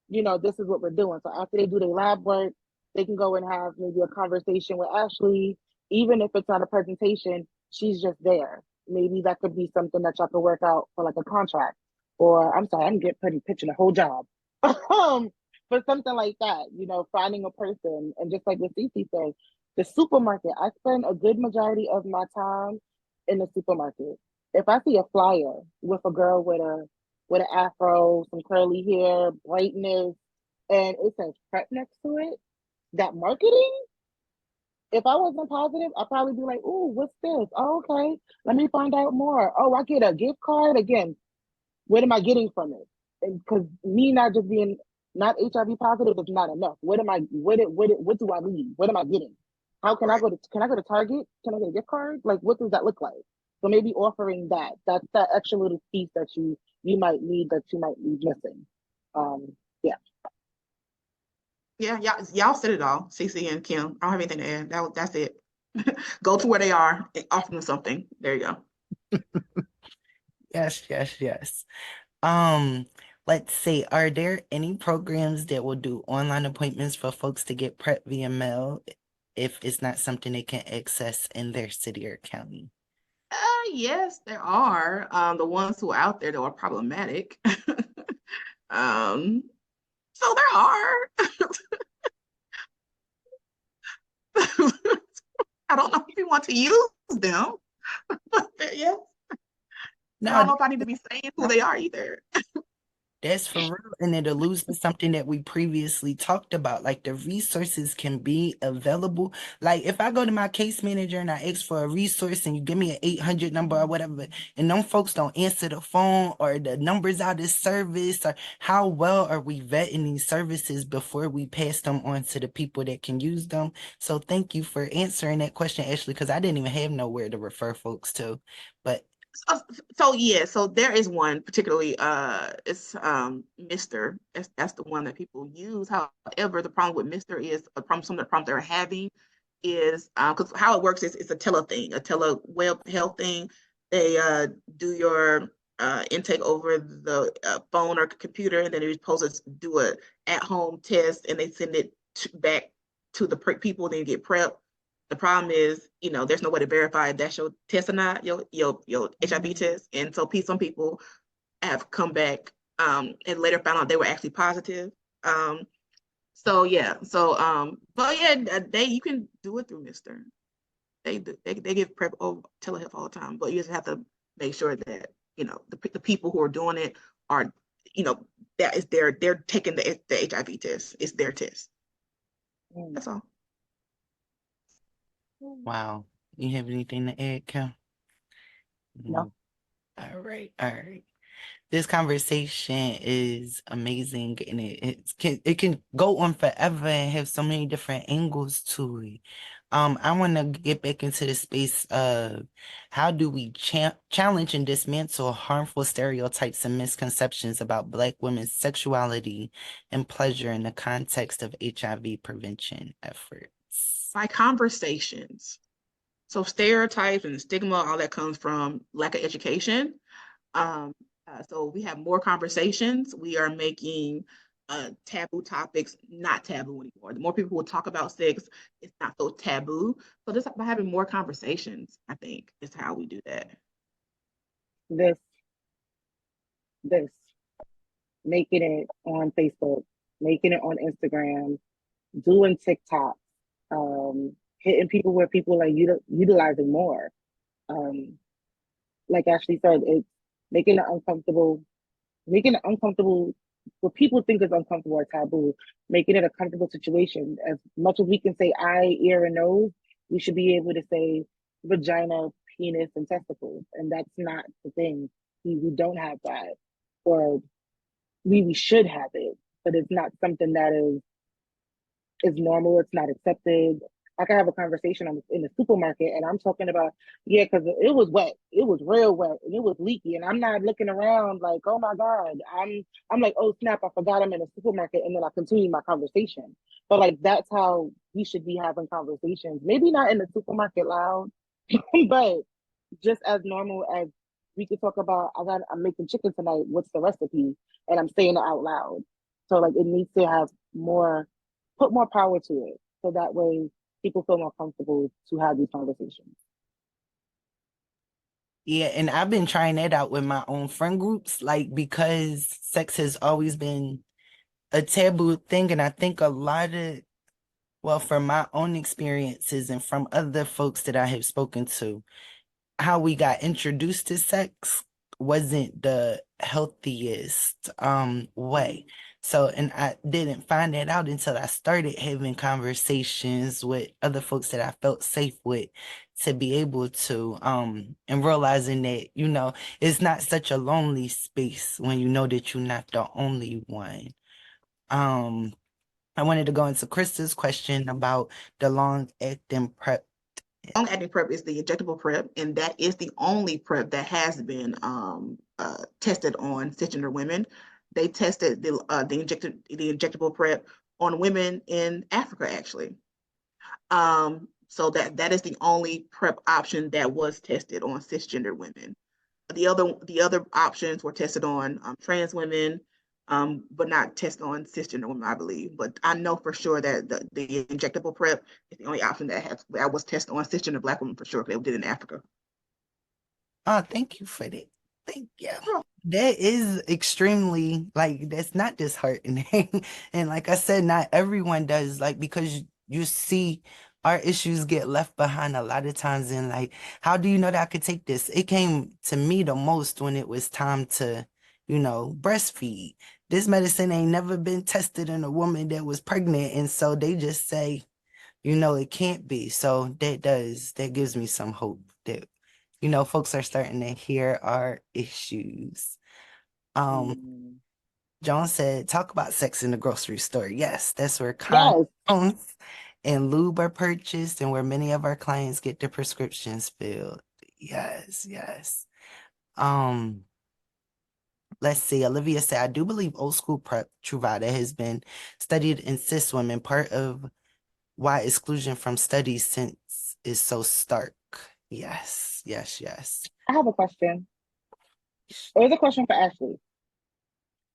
S3: this is what we're doing. So after they do their lab work, they can go and have maybe a conversation with Ashley. Even if it's not a presentation, she's just there. Maybe that could be something that y'all could work out for like a contract. Or I'm sorry, I'm getting pretty pitching the whole job. For something like that, finding a person and just like what Cece said, the supermarket. I spend a good majority of my time in the supermarket. If I see a flyer with a girl with an afro, some curly hair, brightness, and it says PrEP next to it, that marketing, if I wasn't positive, I'd probably be like, "Ooh, what's this? Oh, okay, let me find out more. Oh, I get a gift card again. What am I getting from it? Because me not just being not HIV positive is not enough. What am I? What do I need? What am I getting? How can I
S2: Right.
S3: go to? Can I go to Target? Can I get a gift card? Like, what does that look like? So maybe offering that's that extra little piece that you might need that you might be missing. Yeah.
S2: Yeah, y'all said it all, Cece and Kim. I don't have anything to add. That's it. Go to where they are and offer them something. There you go.
S1: Yes, yes, yes. Um, let's see, are there any programs that will do online appointments for folks to get PrEP via mail if it's not something they can access in their city or county?
S2: Yes, there are. The ones who are out there that are problematic. um, so there are. I don't know if you want to use them. Yeah. I
S1: No,
S2: don't know if I need to be saying who they are either.
S1: That's for real. And it alludes to something that we previously talked about. Like the resources can be available. Like if I go to my case manager and I ask for a resource and you give me an 800 number or whatever, and them folks don't answer the phone or the numbers out of service, or how well are we vetting these services before we pass them on to the people that can use them? So thank you for answering that question, Ashley, because I didn't even have nowhere to refer folks to. But
S2: So yeah, so there is one particularly it's Mr. That's the one that people use. However, the problem with Mr. is a problem, some of the problems they're having is because how it works is it's a tele thing, a tele web health thing. They do your intake over the phone or computer, and then they're supposed to do a at-home test, and they send it back to the people. Then you get prep. The problem is, there's no way to verify if that's your test or not, your HIV test. And so some people have come back and later found out they were actually positive. So yeah, but yeah, you can do it through Mister. They give prep over telehealth all the time, but you just have to make sure that the people who are doing it are that is they're taking the HIV test. It's their test. That's all.
S1: wow. You have anything to add, Kim?
S3: No.
S1: All right. All right. This conversation is amazing, and it can go on forever and have so many different angles to it. I want to get back into the space of how do we challenge and dismantle harmful stereotypes and misconceptions about Black women's sexuality and pleasure in the context of HIV prevention efforts.
S2: By conversations. So stereotypes and stigma, all that comes from lack of education. So we have more conversations. We are making taboo topics not taboo anymore. The more people will talk about sex, it's not so taboo. So just by having more conversations, I think, is how we do that.
S3: This, this, making it on Facebook, making it on Instagram, doing TikTok, hitting people where people are utilizing more. Um, like Ashley said, it's making it uncomfortable, what people think is uncomfortable or taboo, making it a comfortable situation. As much as we can say eye, ear, and nose, we should be able to say vagina, penis, and testicles. And that's not the thing. We don't have that. Or we should have it, but it's not something that is normal. It's not accepted. I can have a conversation in the supermarket and I'm talking about, yeah, because it was wet. It was real wet and it was leaky. And I'm not looking around like, oh my God. I'm like, oh snap, I forgot I'm in a supermarket. And then I continue my conversation. But like that's how we should be having conversations. Maybe not in the supermarket loud, but just as normal as we could talk about, I'm making chicken tonight. What's the recipe? And I'm saying it out loud. So like it needs to have put more power to it. So that way people feel more comfortable to have these conversations.
S1: Yeah, and I've been trying that out with my own friend groups, like because sex has always been a taboo thing, and I think a lot of, well, from my own experiences and from other folks that I have spoken to, how we got introduced to sex wasn't the healthiest way. So, and I didn't find that out until I started having conversations with other folks that I felt safe with to be able to and realizing that, it's not such a lonely space when you know that you're not the only one. Um I wanted to go into Krista's question about the long-acting PrEP.
S2: Long-acting PrEP is the injectable PrEP, and that is the only PrEP that has been tested on cisgender women. They tested the injectable PrEP on women in Africa, actually. So that is the only PrEP option that was tested on cisgender women. The other options were tested on trans women, but not tested on cisgender women, I believe. But I know for sure that the injectable PrEP is the only option that was tested on cisgender Black women for sure. They did in Africa.
S1: Oh, thank you for that. Thank you.
S2: Oh,
S1: That is extremely, like, that's not disheartening. And like I said, not everyone does, like, because you see our issues get left behind a lot of times. And like, how do you know that I could take this? It came to me the most when it was time to, breastfeed. This medicine ain't never been tested in a woman that was pregnant. And so they just say, it can't be. So that gives me some hope that, folks are starting to hear our issues.
S3: Mm.
S1: John said, talk about sex in the grocery store. Yes, that's where
S3: Yes,
S1: condoms and lube are purchased and where many of our clients get their prescriptions filled. Yes, yes. Um, let's see. Olivia said, I do believe old school PrEP Truvada has been studied in cis women, part of why exclusion from studies since is so stark. Yes, yes, yes.
S3: I have a question. It was a question for Ashley.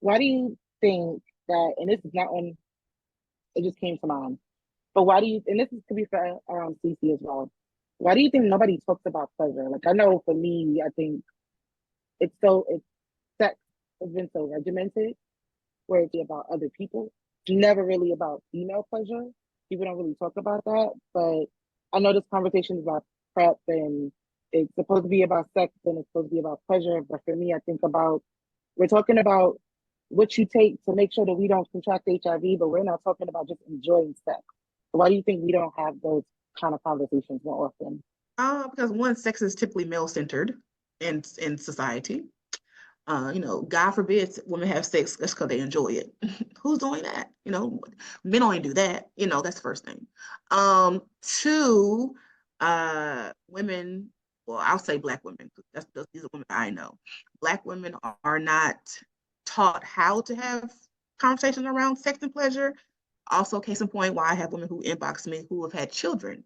S3: Why do you think that, and this is not on, it just came to mind, but why do you, and this is to be for Cece as well, why do you think nobody talks about pleasure? Like, I know for me, I think it's sex has been so regimented where it's about other people. It's never really about female pleasure. People don't really talk about that. But I know this conversation is about PrEP and it's supposed to be about sex and it's supposed to be about pleasure. But for me, I think about we're talking about what you take to make sure that we don't contract HIV, but we're not talking about just enjoying sex. So why do you think we don't have those kind of conversations more often?
S2: Because one, sex is typically male-centered in society. God forbid women have sex just because they enjoy it. Who's doing that? Men only do that. That's the first thing. Two, women, well, I'll say Black women. These are women I know. Black women are not taught how to have conversations around sex and pleasure. Also, case in point, why I have women who inbox me who have had children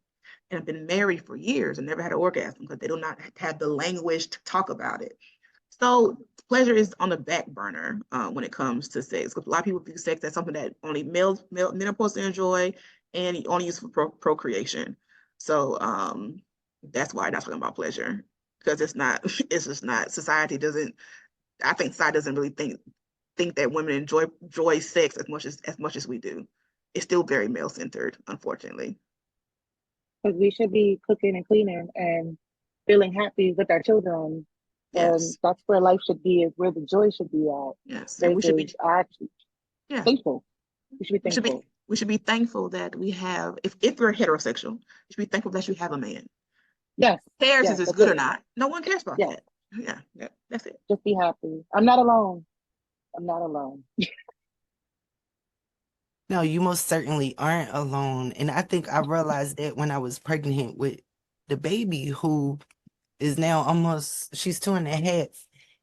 S2: and have been married for years and never had an orgasm because they do not have the language to talk about it. So pleasure is on the back burner when it comes to sex. A lot of people view sex as something that only men are supposed to enjoy and only use for procreation. So that's why I'm not talking about pleasure because it's not. It's just not. Society doesn't. I think society doesn't really think that women enjoy sex as much as we do. It's still very male centered, unfortunately.
S3: Because we should be cooking and cleaning and feeling happy with our children. And
S2: Yes,
S3: that's where life should be, is where the joy should be at,
S2: yes, and we should be.
S3: versus actually
S2: Yeah,
S3: thankful. We should be
S2: we should be
S3: thankful.
S2: we should be thankful that we have, if we're heterosexual, you should be thankful that you have a man.
S3: Yes,
S2: Cares if
S3: yes,
S2: it's
S3: that's
S2: good or
S3: it.
S2: not. No one cares about
S3: Yes,
S2: that. Yeah, yeah, that's it.
S3: just be happy. I'm not alone. I'm not alone.
S1: No, you most certainly aren't alone. And I think I realized that when I was pregnant with the baby who is now she's 2.5.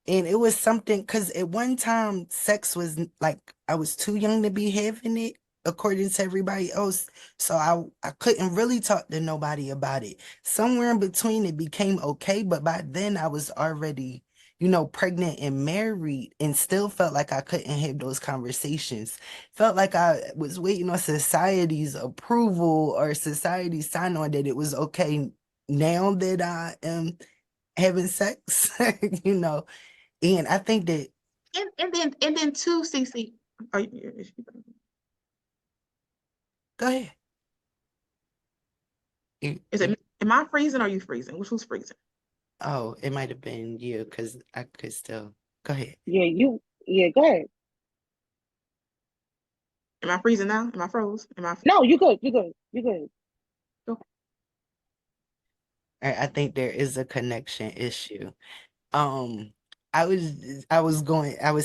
S1: And it was something because at one time, sex was like I was too young to be having it, according to everybody else. So I couldn't really talk to nobody about it. Somewhere in between, it became okay. But by then, I was already, pregnant and married and still felt like I couldn't have those conversations. Felt like I was waiting on society's approval or society's sign on that it was okay now that I am having sex, you know. And I think that
S2: And then too, Cece, are you,
S1: go ahead.
S2: is it am I freezing or are you freezing? Who's freezing?
S1: Oh, it might have been you because I could still go ahead.
S3: Yeah, go ahead.
S2: Am I freezing now? Am I froze? Am I
S3: No, you good.
S2: okay?
S1: I think there is a connection issue. Um, I was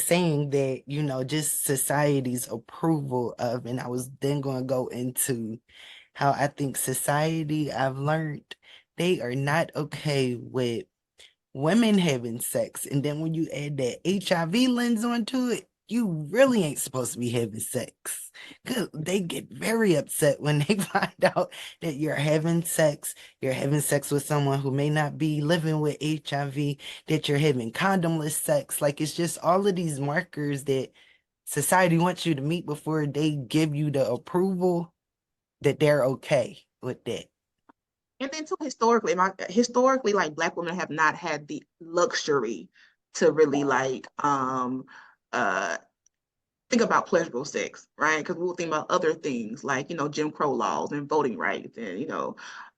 S1: saying that, just society's approval of, and I was then going to go into how I think society, I've learned they are not okay with women having sex. And then when you add that HIV lens onto it, you really ain't supposed to be having sex. Cause they get very upset when they find out that you're having sex with someone who may not be living with HIV, that you're having condomless sex. Like it's just all of these markers that society wants you to meet before they give you the approval that they're okay with that.
S2: And then too, historically, like Black women have not had the luxury to really like uh think about pleasurable sex, right? Because we'll think about other things like, Jim Crow laws and voting rights and,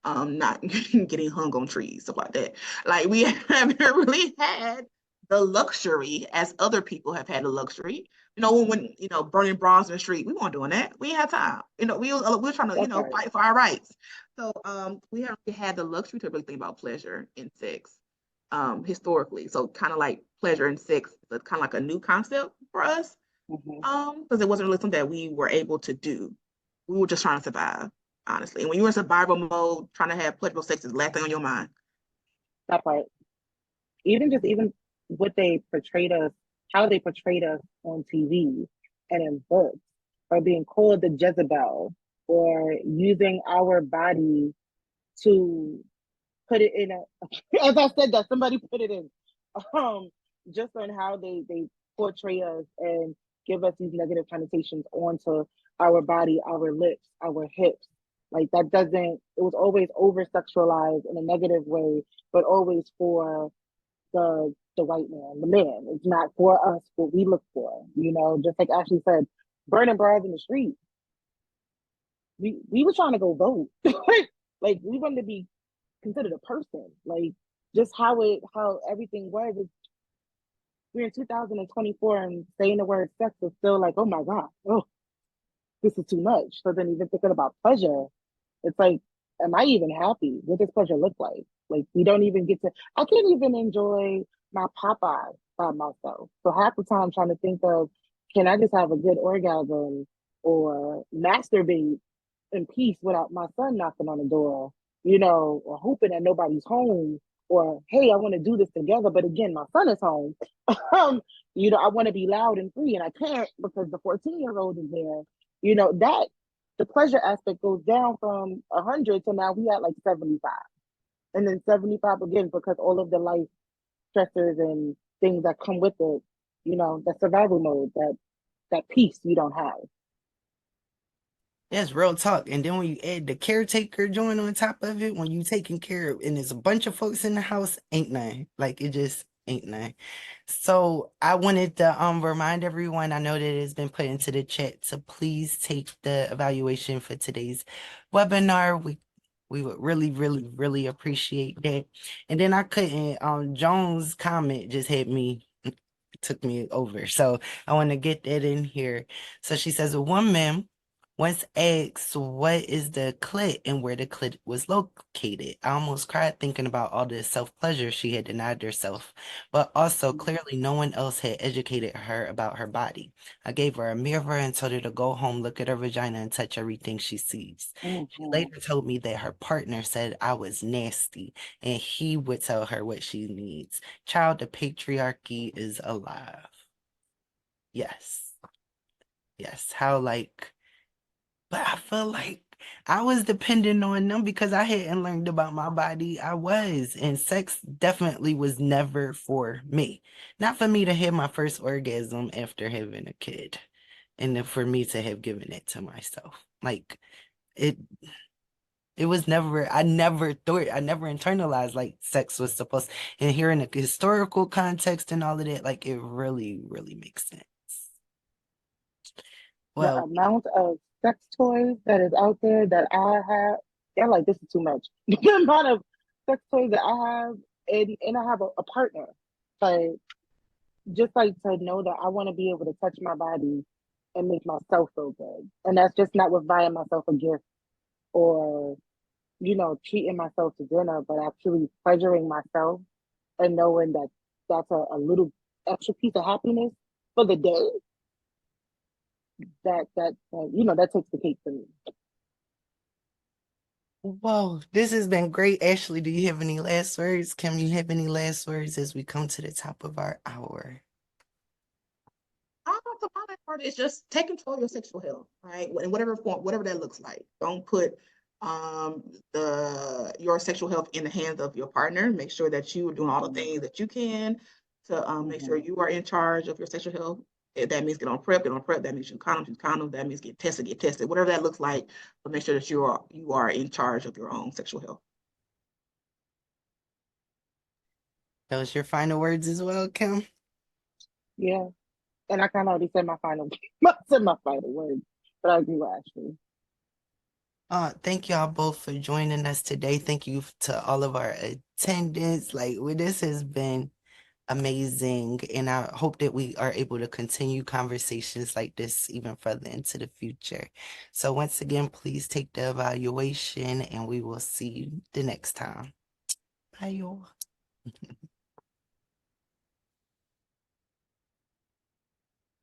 S2: not getting hung on trees, stuff like that. Like we haven't really had the luxury as other people have had the luxury. When burning bras in the street, we weren't doing that. We ain't had time. We were trying to,
S3: That's right.
S2: fight for our rights. So we haven't really had the luxury to really think about pleasure in sex historically. So kind of like pleasure in sex is kind of like a new concept for us. Because it wasn't really something that we were able to do. We were just trying to survive, honestly. And when you're in survival mode, trying to have pleasurable sex is the last thing on your mind.
S3: That part. Even what they portrayed us, how they portrayed us on TV and in books, or being called the Jezebel, or using our body to put it in a as I said that somebody put it in just on how they portray us and give us these negative connotations onto our body, our lips, our hips. Like that doesn't, it was always over sexualized in a negative way, but always for the white man, the man. It's not for us what we look for, just like Ashley said, burning bras in the street. We were trying to go vote. Like we wanted to be considered a person. Like just how everything was. We're in 2024 and saying the word sex is still like, oh my God, oh, this is too much. So then even thinking about pleasure, it's like, am I even happy? What does pleasure look like? Like we don't even get to, I can't even enjoy my Popeye by myself. So half the time I'm trying to think of, can I just have a good orgasm or masturbate in peace without my son knocking on the door, or hoping that nobody's home, or hey, I want to do this together, but again, my son is home. I want to be loud and free, and I can't because the 14-year-old is there. That the pleasure aspect goes down from 100 to now we at like 75, and then 75 again because all of the life stressors and things that come with it. That survival mode, that peace you don't have.
S1: That's real talk. And then when you add the caretaker joint on top of it, when you taking care of, and there's a bunch of folks in the house, ain't none. Like it just ain't none. So I wanted to remind everyone, I know that it's been put into the chat, to please take the evaluation for today's webinar. We would really, really, really appreciate that. And then I couldn't, Joan's comment just had me, took me over. So I want to get that in here. So she says, a woman once asked what is the clit and where the clit was located. I almost cried thinking about all the self-pleasure she had denied herself, but also clearly no one else had educated her about her body. I gave her a mirror and told her to go home, look at her vagina, and touch everything she sees. She later told me that her partner said I was nasty and he would tell her what she needs. Child, the patriarchy is alive. Yes. Yes. How but I feel like I was dependent on them because I hadn't learned about my body. I was, and sex definitely was never for me. Not for me to have my first orgasm after having a kid, and then for me to have given it to myself. Like it, it was never. I never thought. I never internalized like sex was supposed. And here in a historical context and all of that, like it really, really makes sense.
S3: The
S1: Well,
S3: amount of sex toys that is out there that I have, they're like, this is too much. The amount of sex toys that I have, and I have a partner. Like, just like to know that I want to be able to touch my body and make myself feel good. And that's just not with buying myself a gift or, treating myself to dinner, but actually pleasuring myself and knowing that that's a little extra piece of happiness for the day. That takes the cake for me.
S1: whoa, this has been great. Ashley, do you have any last words? Kim, you have any last words as we come to the top of our hour?
S2: The bottom part is just take control of your sexual health, right? In whatever form, whatever that looks like. Don't put your sexual health in the hands of your partner. Make sure that you are doing all the things that you can to make sure you are in charge of your sexual health. If that means get on PrEP, get on PrEP. That means use condoms. That means get tested. Whatever that looks like, but make sure that you are in charge of your own sexual health.
S1: Those your final words as well, Kim?
S3: Yeah. And I kind of already said my final, my final word, but I agree with Ashley.
S1: Thank y'all both for joining us today. Thank you to all of our attendants. Like, this has been amazing. And I hope that we are able to continue conversations like this even further into the future. So once again, please take the evaluation and we will see you the next time. Bye, y'all.